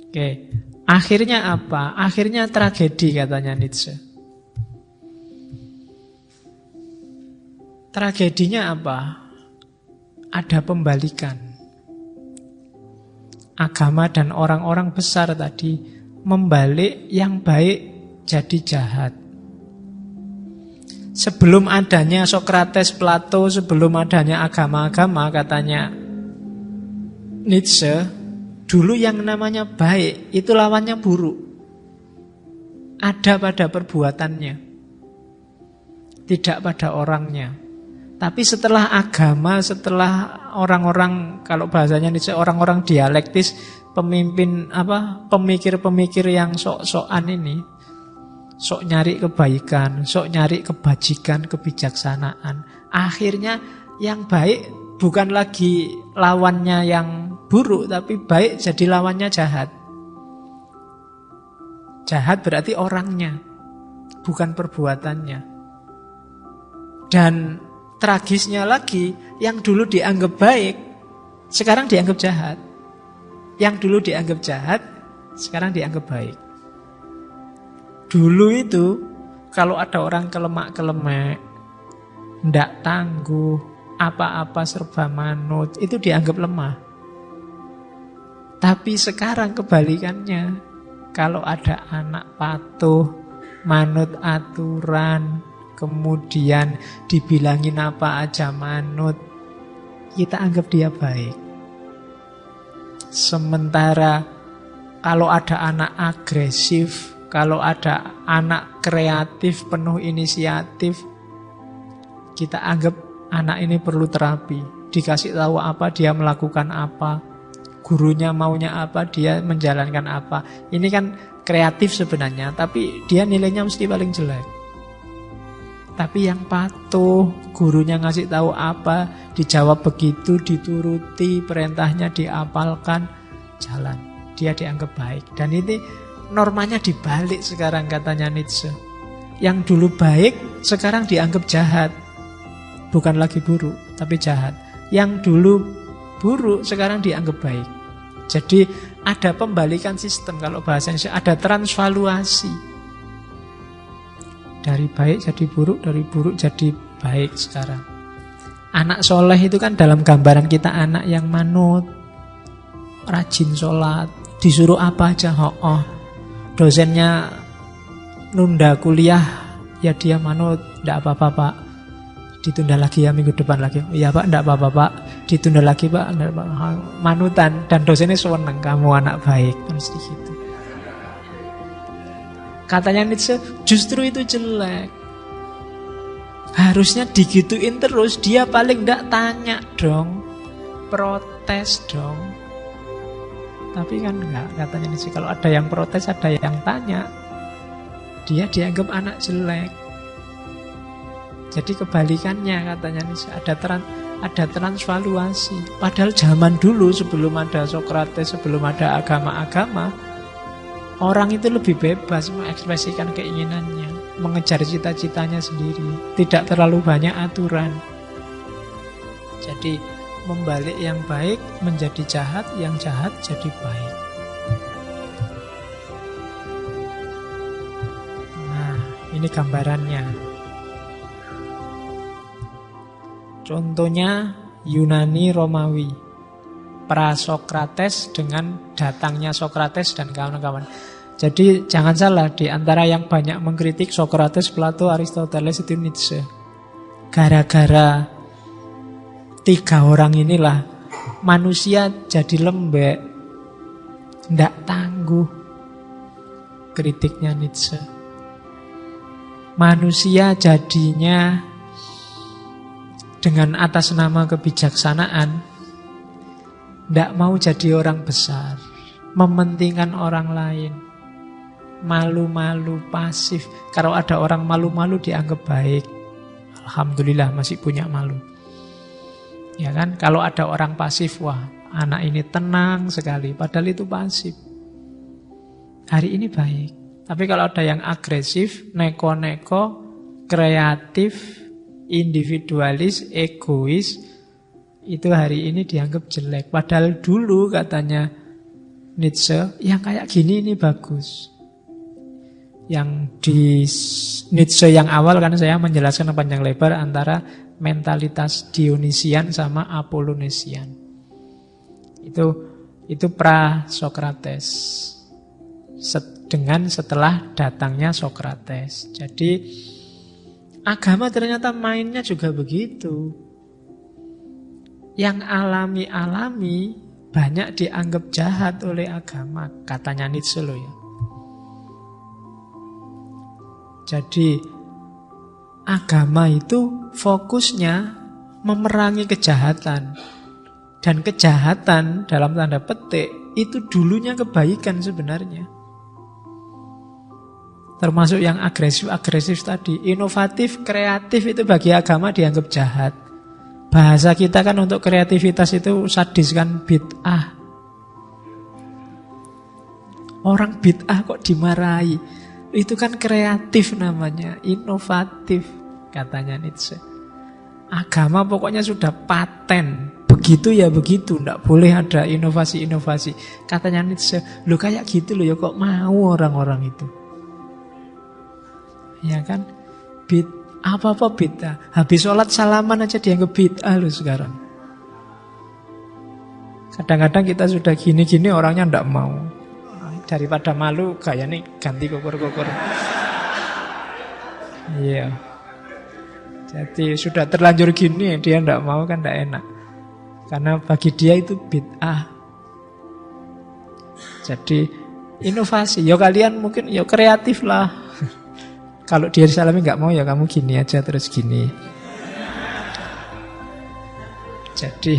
Oke, akhirnya apa? Akhirnya tragedi katanya Nietzsche. Tragedinya apa? Ada pembalikan. Agama dan orang-orang besar tadi membalik yang baik jadi jahat. Sebelum adanya Sokrates, Plato, sebelum adanya agama-agama, katanya Nietzsche, dulu yang namanya baik itu lawannya buruk. Ada pada perbuatannya, tidak pada orangnya. Tapi setelah agama, setelah orang-orang, kalau bahasanya Nietzsche, orang-orang dialektis, pemikir-pemikir yang sok-sokan ini, sok nyari kebaikan, sok nyari kebajikan, kebijaksanaan. Akhirnya yang baik bukan lagi lawannya yang buruk, tapi baik jadi lawannya jahat. Jahat berarti orangnya, bukan perbuatannya. Dan tragisnya lagi, yang dulu dianggap baik, sekarang dianggap jahat. Yang dulu dianggap jahat, sekarang dianggap baik. Dulu itu, kalau ada orang kelemak-kelemek, ndak tangguh, apa-apa serba manut, itu dianggap lemah. Tapi sekarang kebalikannya, kalau ada anak patuh, manut aturan, kemudian dibilangin apa aja manut, kita anggap dia baik. Sementara kalau ada anak agresif, kalau ada anak kreatif, penuh inisiatif, kita anggap anak ini perlu terapi. Dikasih tahu apa, dia melakukan apa. Gurunya maunya apa, dia menjalankan apa. Ini kan kreatif sebenarnya, tapi dia nilainya mesti paling jelek. Tapi yang patuh, gurunya ngasih tahu apa, dijawab begitu, dituruti, perintahnya diapalkan, jalan. Dia dianggap baik. Dan ini normanya dibalik sekarang katanya Nietzsche. Yang dulu baik, sekarang dianggap jahat. Bukan lagi buruk, tapi jahat. Yang dulu buruk, sekarang dianggap baik. Jadi ada pembalikan sistem, kalau bahasanya ada transvaluasi. Dari baik jadi buruk, dari buruk jadi baik sekarang. Anak soleh itu kan dalam gambaran kita anak yang manut, rajin sholat, disuruh apa aja oh. Dosennya nunda kuliah, ya dia manut, tidak apa-apa pak, ditunda lagi ya minggu depan lagi. Iya pak, tidak apa-apa pak, ditunda lagi pak, manutan. Dan dosennya seneng, kamu anak baik, mesti gitu. Katanya Nietzsche, justru itu jelek. Harusnya digituin terus, dia paling tidak tanya dong, protes dong. Tapi kan enggak, katanya Nietzsche, kalau ada yang protes, ada yang tanya, dia dianggap anak jelek. Jadi kebalikannya katanya Nietzsche, ada transvaluasi. Padahal zaman dulu sebelum ada Sokrates, sebelum ada agama-agama, orang itu lebih bebas mengekspresikan keinginannya, mengejar cita-citanya sendiri, tidak terlalu banyak aturan. Jadi membalik yang baik menjadi jahat, yang jahat jadi baik. Nah, ini gambarannya. Contohnya Yunani Romawi, pra-Sokrates dengan datangnya Sokrates dan kawan-kawan. Jadi jangan salah, di antara yang banyak mengkritik Sokrates, Plato, Aristoteles itu Nietzsche. Gara-gara tiga orang inilah manusia jadi lembek, ndak tangguh. Kritiknya Nietzsche. Manusia jadinya dengan atas nama kebijaksanaan ndak mau jadi orang besar, mementingkan orang lain, malu-malu, pasif. Kalau ada orang malu-malu dianggap baik, alhamdulillah masih punya malu. Ya kan, kalau ada orang pasif, wah anak ini tenang sekali, padahal itu pasif. Hari ini baik. Tapi kalau ada yang agresif, neko-neko, kreatif, individualis, egois, itu hari ini dianggap jelek. Padahal dulu katanya Nietzsche, yang kayak gini ini bagus. Yang di Nietzsche yang awal kan saya menjelaskan panjang lebar antara mentalitas Dionysian sama Apollonesian. Itu pra-Sokrates. Dengan setelah datangnya Sokrates. Jadi agama ternyata mainnya juga begitu. Yang alami-alami banyak dianggap jahat oleh agama, katanya Nietzsche loh ya. Jadi agama itu fokusnya memerangi kejahatan. Dan kejahatan dalam tanda petik itu dulunya kebaikan sebenarnya. Termasuk yang agresif-agresif tadi. Inovatif, kreatif itu bagi agama dianggap jahat. Bahasa kita kan untuk kreativitas itu sadis kan, bid'ah. Orang bid'ah kok dimarahi. Itu kan kreatif namanya, inovatif katanya Nietzsche. Agama pokoknya sudah paten. Begitu ya begitu, tidak boleh ada inovasi-inovasi. Katanya Nietzsche, lo kayak gitu loh ya kok mau orang-orang itu. Ya kan? Apa-apa bid'ah. Habis sholat salaman aja dianggap bid'ah loh sekarang. Kadang-kadang kita sudah gini-gini orangnya tidak mau. Daripada malu gayanya ganti kukur-kukur. Iya. Jadi sudah terlanjur gini dia tidak mau kan tidak enak. Karena bagi dia itu bid'ah. Jadi inovasi. Ya kalian mungkin ya kreatif lah. Kalau di Yerusalem nggak mau ya kamu gini aja terus gini. Jadi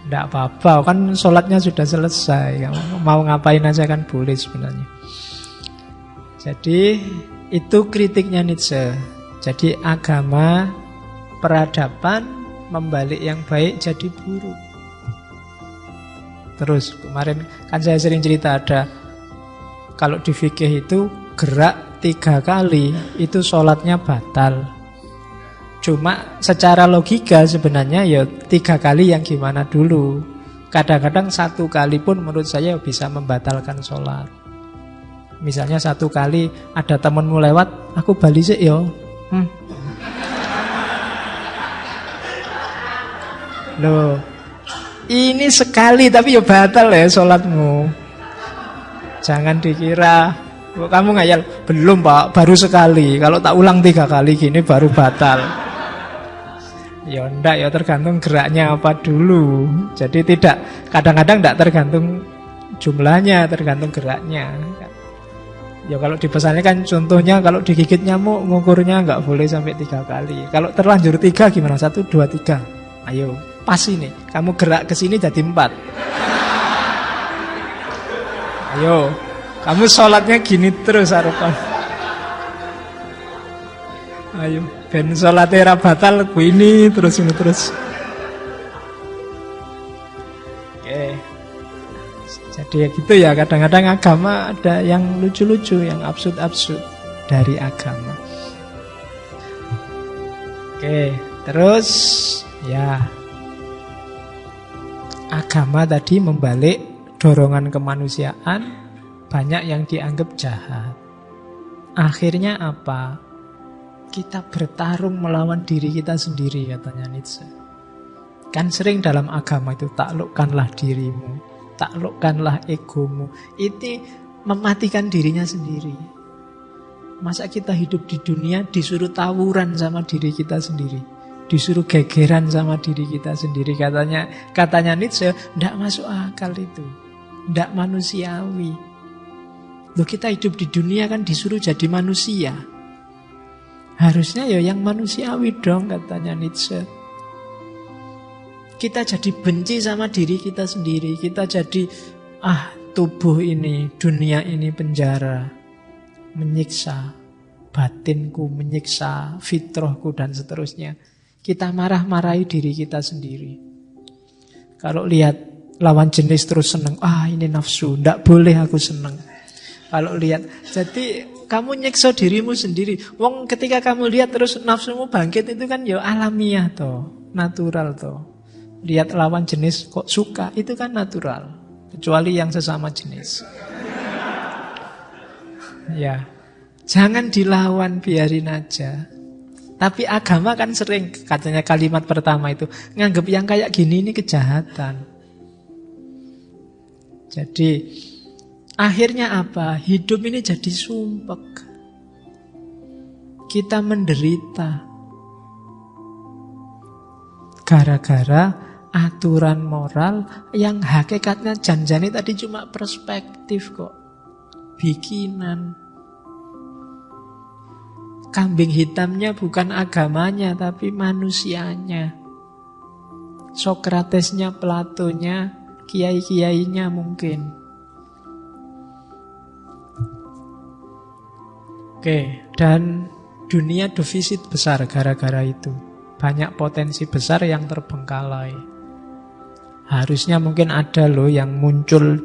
tidak apa-apa, kan sholatnya sudah selesai. Mau ngapain aja kan boleh sebenarnya. Jadi itu kritiknya Nietzsche. Jadi agama, peradaban membalik yang baik jadi buruk. Terus kemarin kan saya sering cerita ada, kalau di fikih itu gerak 3 kali itu sholatnya batal. Cuma secara logika sebenarnya ya 3 kali yang gimana dulu. Kadang-kadang 1 kali pun menurut saya bisa membatalkan sholat. Misalnya 1 kali ada temenmu lewat, aku bali sih yo. Loh, ini sekali tapi ya batal ya sholatmu. Jangan dikira kamu ngayal, belum pak, baru sekali. Kalau tak ulang 3 kali gini baru batal. Ya enggak, ya tergantung geraknya apa dulu. Jadi tidak, kadang-kadang tidak tergantung jumlahnya, tergantung geraknya. Ya kalau dipesannya kan contohnya kalau digigit nyamuk ngukurnya nggak boleh sampai 3 kali. Kalau terlanjur 3 gimana? 1, 2, 3. Ayo, pas ini. Kamu gerak ke sini jadi 4. Ayo, kamu sholatnya gini terus harapan. Ayo, ben sholatnya batal ini terus ini terus. Oke. Jadi ya gitu ya, kadang-kadang agama ada yang lucu-lucu, yang absurd-absurd dari agama. Oke, terus ya agama tadi membalik dorongan kemanusiaan, banyak yang dianggap jahat. Akhirnya apa? Kita bertarung melawan diri kita sendiri, katanya Nietzsche. Kan sering dalam agama itu, taklukkanlah dirimu, taklukkanlah egomu. Itu mematikan dirinya sendiri. Masa kita hidup di dunia disuruh tawuran sama diri kita sendiri, disuruh gegeran sama diri kita sendiri. Katanya Nietzsche, tidak masuk akal itu, tidak manusiawi. Loh, kita hidup di dunia kan disuruh jadi manusia. Harusnya ya yang manusiawi dong, katanya Nietzsche. Kita jadi benci sama diri kita sendiri. Kita jadi, tubuh ini, dunia ini penjara, menyiksa batinku, menyiksa fitrahku dan seterusnya. Kita marah-marahi diri kita sendiri. Kalau lihat lawan jenis terus seneng, ini nafsu, tidak boleh aku seneng. Kalau lihat, jadi kamu nyiksa dirimu sendiri. Wong ketika kamu lihat terus nafsumu bangkit, itu kan ya alamiah toh, natural toh. Lihat lawan jenis kok suka, itu kan natural. kecuali yang sesama jenis. Ya, jangan dilawan, biarin aja. Tapi agama kan sering, katanya kalimat pertama itu, nganggep yang kayak gini ini kejahatan. Jadi akhirnya apa? Hidup ini jadi sumpek. Kita menderita gara-gara aturan moral yang hakikatnya janjani tadi cuma perspektif kok. Bikinan. Kambing hitamnya bukan agamanya tapi manusianya. Sokratesnya, Platonya, kiai-kiainya mungkin. Oke, dan dunia defisit besar gara-gara itu. Banyak potensi besar yang terbengkalai. Harusnya mungkin ada loh yang muncul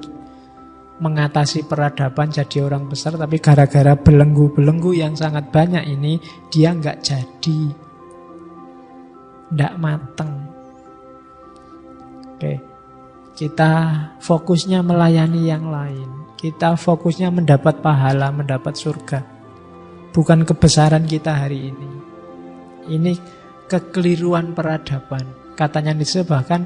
mengatasi peradaban jadi orang besar, tapi gara-gara belenggu-belenggu yang sangat banyak ini, dia nggak jadi, nggak mateng. Oke, kita fokusnya melayani yang lain. Kita fokusnya mendapat pahala, mendapat surga. Bukan kebesaran kita hari ini. Ini kekeliruan peradaban. Katanya Nietzsche bahkan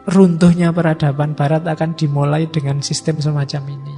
runtuhnya peradaban barat akan dimulai dengan sistem semacam ini.